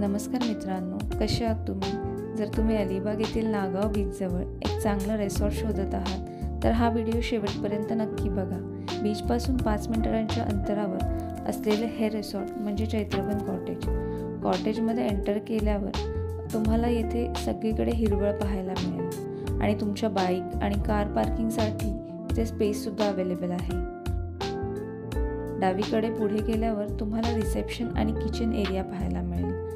नमस्कार मित्रांनो, कसे आहात तुम्ही? जर तुम्ही अलिबाग येथील नागाव बीचजवळ एक चांगलं रिसॉर्ट शोधत आहात तर हा व्हिडिओ शेवटपर्यंत नक्की बघा. बीचपासून 5 मिनिटांच्या अंतरावर असलेले हे रिसॉर्ट म्हणजे चैत्रबन कॉटेज. कॉटेजमध्ये एंटर केल्यावर तुम्हाला येथे सगळीकडे हिरवळ पाहायला मिळेल आणि तुमच्या बाईक आणि कार पार्किंगसाठी इथे स्पेससुद्धा अवेलेबल आहे. डावीकडे पुढे गेल्यावर तुम्हाला रिसेप्शन आणि किचन एरिया पाहायला मिळेल.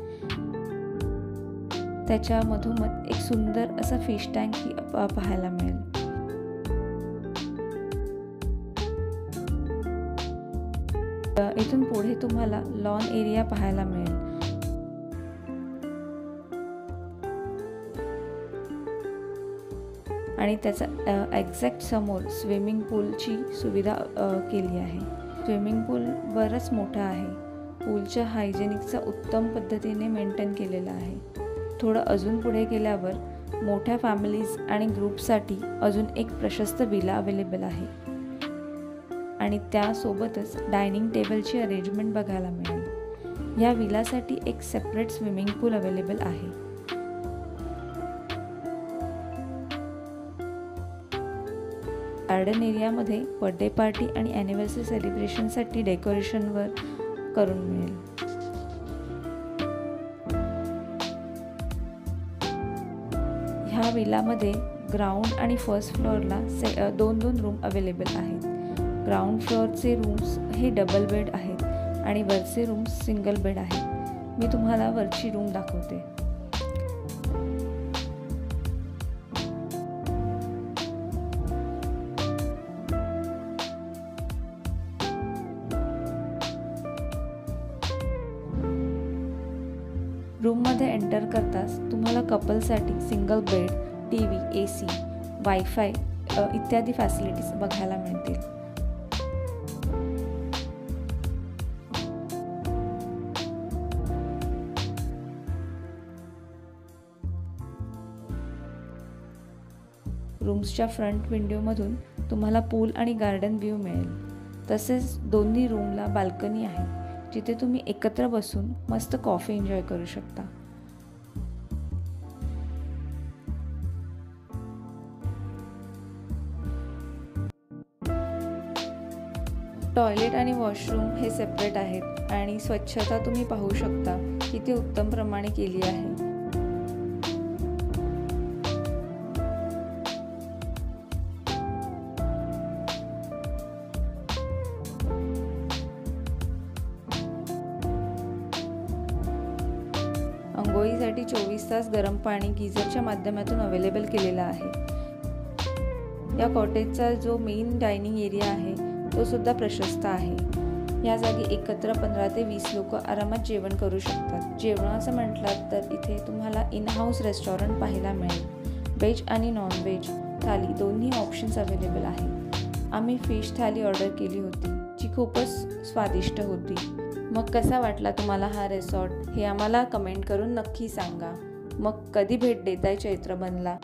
त्याच्या मधोमध एक सुंदर असा फिश टँक पाहायला मिळेल. इथून पुढे तुम्हाला लॉन एरिया पाहायला मिळेल. आणि त्याचा एक्झॅक्ट समोर स्विमिंग पूलची सुविधा केली आहे. स्विमिंग पूल बरंच मोठा आहे. पूलच्या हायजेनिकचा उत्तम पद्धतीने मेंटेन केलेला आहे. थोडं अजून पुढे गेल्यावर मोठ्या फॅमिलीज आणि ग्रुपसाठी अजून एक प्रशस्त विला अवेलेबल आहे आणि त्यासोबतच डायनिंग टेबलची अरेंजमेंट बघायला मिळेल. या विलासाठी एक सेपरेट स्विमिंग पूल अवेलेबल आहे. गार्डन एरियामध्ये बर्थडे पार्टी आणि ॲनिव्हर्सरी सेलिब्रेशनसाठी डेकोरेशनवर करून मिळेल. ह्या विलामध्ये ग्राउंड आणि फर्स्ट फ्लोअरला दोन रूम अवेलेबल आहेत. ग्राउंड फ्लोअरचे रूम्स हे डबल बेड आहेत आणि वरचे रूम्स सिंगल बेड आहेत. मी तुम्हाला वरची रूम दाखवते. रूममध्ये एंटर करताच तुम्हाला कपलसाठी single bed, TV, AC, wifi इत्यादी फॅसिलिटीज बघायला मिळतील. रूम्सच्या फ्रंट विंडोमधून तुम्हाला पूल आणि गार्डन व्ह्यू मिळेल. तसेच दोन्ही रूमला बाल्कनी आहे जिथे तुम्ही एकत्र बसून मस्त कॉफी एन्जॉय करू शकता. टॉयलेट आणि वॉशरूम हे सेपरेट आहेत आणि स्वच्छता तुम्ही पाहू शकता किती उत्तम प्रमाणे केली आहे. अंघोळीसाठी 24 तास गरम पाणी गीझरच्या माध्यमातून अवेलेबल केलेला आहे. या कॉटेजचा जो मेन डायनिंग एरिया आहे तो सुद्धा प्रशस्त आहे. या जागी एकत्र 15 ते 20 लोक आरामात जेवण करू शकतात. जेवणाचं म्हटलं तर इथे तुम्हाला इन हाऊस रेस्टॉरंट पाहायला मिळेल. व्हेज आणि नॉन व्हेज थाली दोन्ही ऑप्शन्स अवेलेबल आहेत. आम्ही फिश थाली ऑर्डर केली होती जी खूपच स्वादिष्ट होती. मग कसा वाटला तुम्हाला हा रिसॉर्ट हे आम्हाला कमेंट करून नक्की सांगा. मग कधी भेट देताय चैत्रबनला?